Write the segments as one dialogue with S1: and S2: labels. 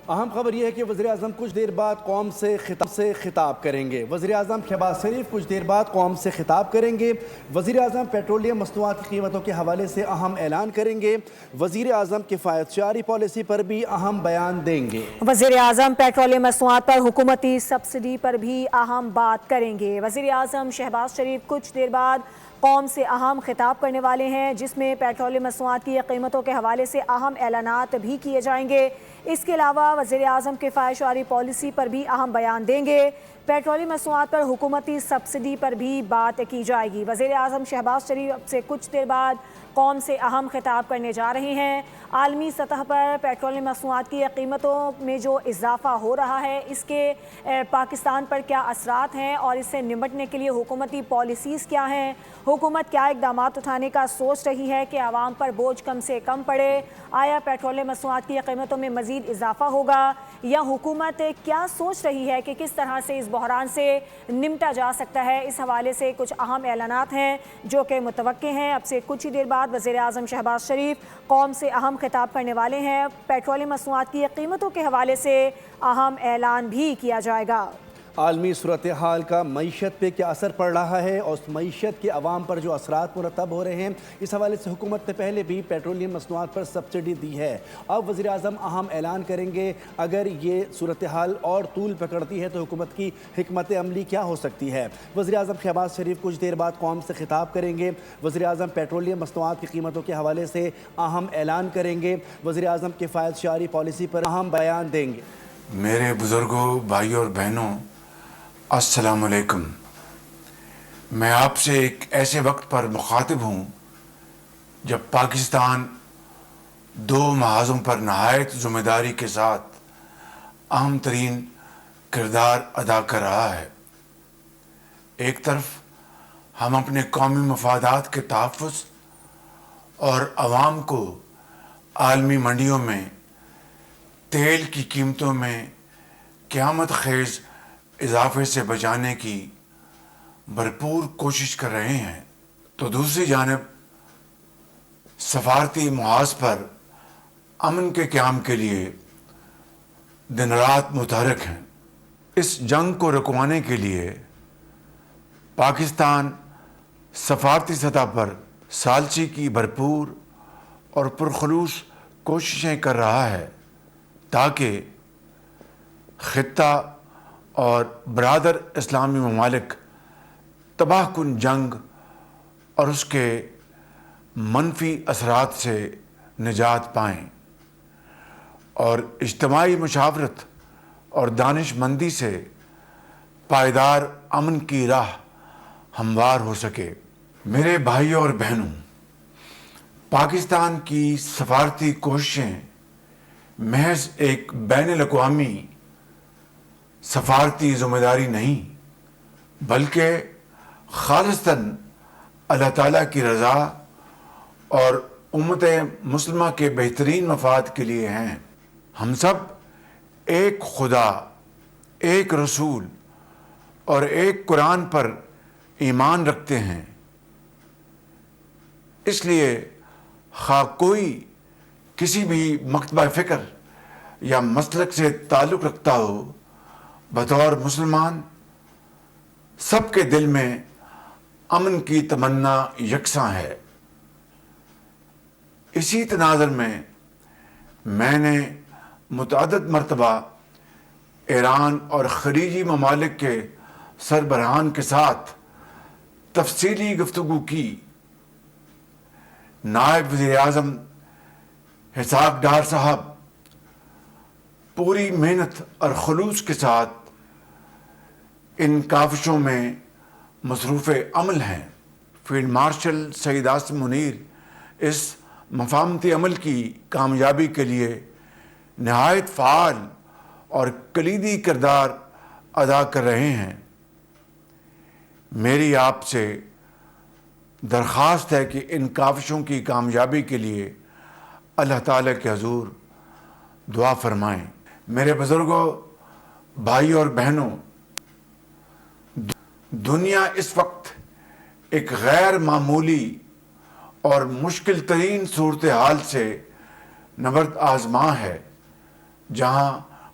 S1: اہم خبر یہ ہے کہ وزیراعظم کچھ دیر بعد قوم سے خطاب کریں گے۔ وزیراعظم شہباز شریف کچھ دیر بعد قوم سے خطاب کریں گے۔ وزیراعظم پیٹرولیم مصنوعات کی قیمتوں کے حوالے سے اہم اعلان کریں گے۔ وزیراعظم کفایت شعاری پالیسی پر بھی اہم بیان دیں گے۔
S2: وزیراعظم پیٹرولیم مصنوعات پر حکومتی سبسڈی پر بھی اہم بات کریں گے۔ وزیراعظم شہباز شریف کچھ دیر بعد قوم سے اہم خطاب کرنے والے ہیں، جس میں پیٹرولیم مصنوعات کی قیمتوں کے حوالے سے اہم اعلانات بھی کیے جائیں گے۔ اس کے علاوہ وزیراعظم کفایت شعاری پالیسی پر بھی اہم بیان دیں گے۔ پیٹرولیم مصنوعات پر حکومتی سبسڈی پر بھی بات کی جائے گی۔ وزیراعظم شہباز شریف سے کچھ دیر بعد قوم سے اہم خطاب کرنے جا رہے ہیں۔ عالمی سطح پر پیٹرولیم مصنوعات کی قیمتوں میں جو اضافہ ہو رہا ہے، اس کے پاکستان پر کیا اثرات ہیں اور اس سے نمٹنے کے لیے حکومتی پالیسیز کیا ہیں؟ حکومت کیا اقدامات اٹھانے کا سوچ رہی ہے کہ عوام پر بوجھ کم سے کم پڑے؟ آیا پیٹرولیم مصنوعات کی قیمتوں میں مزید اضافہ ہوگا، یا حکومت کیا سوچ رہی ہے کہ کس طرح سے اس بحران سے نمٹا جا سکتا ہے؟ اس حوالے سے کچھ اہم اعلانات ہیں جو کہ متوقع ہیں۔ اب سے کچھ ہی دیر بعد وزیراعظم شہباز شریف قوم سے اہم خطاب کرنے والے ہیں۔ پیٹرولیم مصنوعات کی قیمتوں کے حوالے سے اہم اعلان بھی کیا جائے گا۔
S1: عالمی صورتحال کا معیشت پہ کیا اثر پڑ رہا ہے اور اس معیشت کے عوام پر جو اثرات مرتب ہو رہے ہیں، اس حوالے سے حکومت نے پہلے بھی پیٹرولیم مصنوعات پر سبسڈی دی ہے۔ اب وزیراعظم اہم اعلان کریں گے۔ اگر یہ صورتحال اور طول پکڑتی ہے تو حکومت کی حکمت عملی کیا ہو سکتی ہے؟ وزیراعظم شہباز شریف کچھ دیر بعد قوم سے خطاب کریں گے۔ وزیراعظم پیٹرولیم مصنوعات کی قیمتوں کے حوالے سے اہم اعلان کریں گے۔ وزیراعظم کفایت شعاری پالیسی پر اہم بیان دیں گے۔
S3: میرے بزرگوں، بھائیوں اور بہنوں، السلام علیکم۔ میں آپ سے ایک ایسے وقت پر مخاطب ہوں جب پاکستان دو محاذوں پر نہایت ذمہ داری کے ساتھ اہم ترین کردار ادا کر رہا ہے۔ ایک طرف ہم اپنے قومی مفادات کے تحفظ اور عوام کو عالمی منڈیوں میں تیل کی قیمتوں میں قیامت خیز اضافے سے بچانے کی بھرپور کوشش کر رہے ہیں، تو دوسری جانب سفارتی محاذ پر امن کے قیام کے لیے دن رات متحرک ہیں۔ اس جنگ کو رکوانے کے لیے پاکستان سفارتی سطح پر ثالثی کی بھرپور اور پرخلوص کوششیں کر رہا ہے تاکہ خطہ اور برادر اسلامی ممالک تباہ کن جنگ اور اس کے منفی اثرات سے نجات پائیں اور اجتماعی مشاورت اور دانش مندی سے پائیدار امن کی راہ ہموار ہو سکے۔ میرے بھائیوں اور بہنوں، پاکستان کی سفارتی کوششیں محض ایک بین الاقوامی سفارتی ذمہ داری نہیں، بلکہ خالصتاً اللہ تعالیٰ کی رضا اور امت مسلمہ کے بہترین مفاد کے لیے ہیں۔ ہم سب ایک خدا، ایک رسول اور ایک قرآن پر ایمان رکھتے ہیں۔ اس لیے خواہ کوئی کسی بھی مکتبہ فکر یا مسلک سے تعلق رکھتا ہو، بطور مسلمان سب کے دل میں امن کی تمنا یکساں ہے۔ اسی تناظر میں نے متعدد مرتبہ ایران اور خلیجی ممالک کے سربراہان کے ساتھ تفصیلی گفتگو کی۔ نائب وزیر اعظم اسحاق ڈار صاحب پوری محنت اور خلوص کے ساتھ ان کاوشوں میں مصروف عمل ہیں۔ فیلڈ مارشل سعید عاصم منیر اس مفاہمتی عمل کی کامیابی کے لیے نہایت فعال اور کلیدی کردار ادا کر رہے ہیں۔ میری آپ سے درخواست ہے کہ ان کاوشوں کی کامیابی کے لیے اللہ تعالیٰ کے حضور دعا فرمائیں۔ میرے بزرگوں، بھائیوں اور بہنوں، دنیا اس وقت ایک غیر معمولی اور مشکل ترین صورتحال سے نبرد آزما ہے، جہاں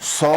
S3: 100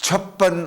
S3: 56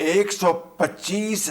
S3: 125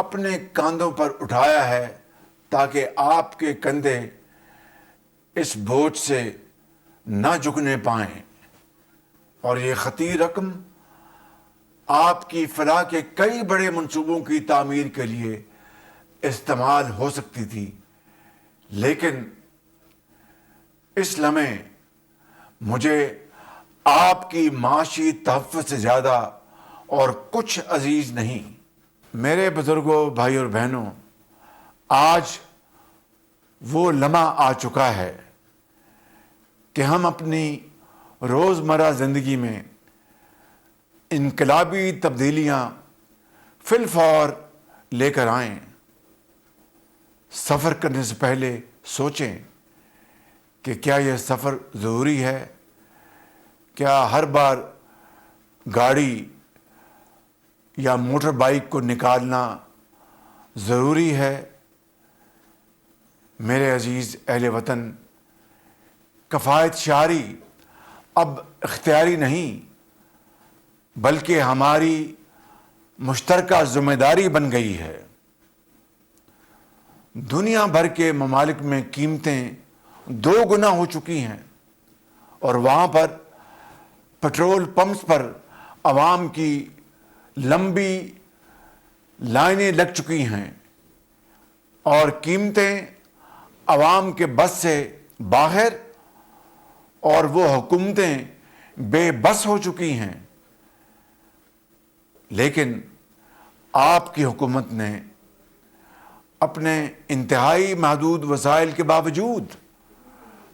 S3: اپنے کاندھوں پر اٹھایا ہے تاکہ آپ کے کندھے اس بوجھ سے نہ جھکنے پائیں، اور یہ خطیر رقم آپ کی فلاح کے کئی بڑے منصوبوں کی تعمیر کے لیے استعمال ہو سکتی تھی، لیکن اس لمحے مجھے آپ کی معاشی تحفظ سے زیادہ اور کچھ عزیز نہیں۔ میرے بزرگوں، بھائی اور بہنوں، آج وہ لمحہ آ چکا ہے کہ ہم اپنی روزمرہ زندگی میں انقلابی تبدیلیاں فی الفور لے کر آئیں۔ سفر کرنے سے پہلے سوچیں کہ کیا یہ سفر ضروری ہے؟ کیا ہر بار گاڑی یا موٹر بائیک کو نکالنا ضروری ہے؟ میرے عزیز اہل وطن، کفایت شعاری اب اختیاری نہیں بلکہ ہماری مشترکہ ذمہ داری بن گئی ہے۔ دنیا بھر کے ممالک میں قیمتیں 2 گنا ہو چکی ہیں، اور وہاں پر پیٹرول پمپس پر عوام کی لمبی لائنیں لگ چکی ہیں، اور قیمتیں عوام کے بس سے باہر، اور وہ حکومتیں بے بس ہو چکی ہیں۔ لیکن آپ کی حکومت نے اپنے انتہائی محدود وسائل کے باوجود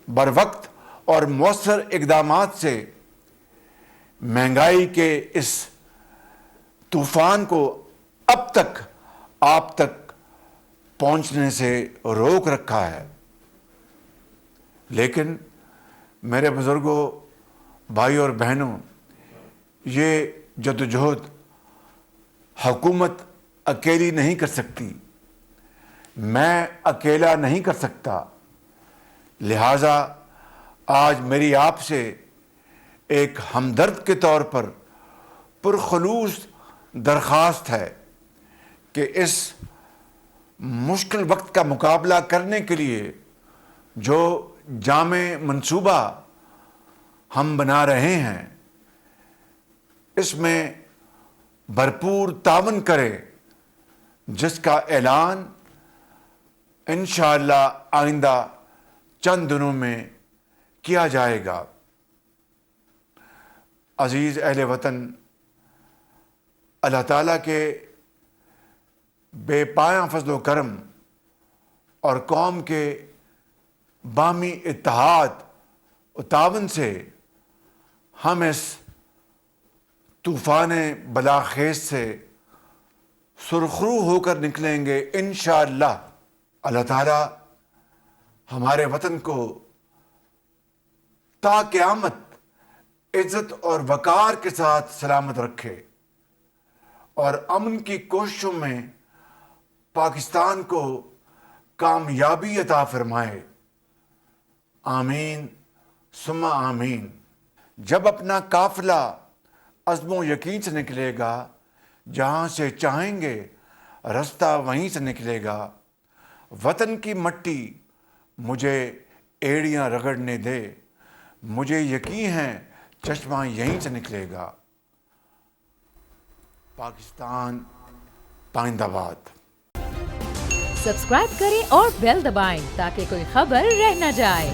S3: بروقت اور مؤثر اقدامات سے مہنگائی کے اس طوفان کو اب تک آپ تک پہنچنے سے روک رکھا ہے۔ لیکن میرے بزرگوں، بھائی اور بہنوں، یہ جدوجہد حکومت اکیلی نہیں کر سکتی، میں اکیلا نہیں کر سکتا۔ لہٰذا آج میری آپ سے ایک ہمدرد کے طور پر پرخلوص درخواست ہے کہ اس مشکل وقت کا مقابلہ کرنے کے لیے جو جامع منصوبہ ہم بنا رہے ہیں، اس میں بھرپور تعاون کرے، جس کا اعلان انشاءاللہ آئندہ چند دنوں میں کیا جائے گا۔ عزیز اہل وطن، اللہ تعالیٰ کے بے پایاں فضل و کرم اور قوم کے باہمی اتحاد و تعاون سے ہم اس طوفان بلاخیز سے سرخرو ہو کر نکلیں گے انشاءاللہ۔ اللہ تعالیٰ ہمارے وطن کو تا قیامت عزت اور وقار کے ساتھ سلامت رکھے، اور امن کی کوششوں میں پاکستان کو کامیابی عطا فرمائے۔ آمین ثم آمین۔ جب اپنا قافلہ عزم و یقین سے نکلے گا، جہاں سے چاہیں گے رستہ وہیں سے نکلے گا۔ وطن کی مٹی مجھے ایڑیاں رگڑنے دے، مجھے یقین ہے چشمہ یہیں سے نکلے گا۔ پاکستان پائندہ باد۔
S4: سبسکرائب کریں اور بیل دبائیں تاکہ کوئی خبر رہ نہ جائے۔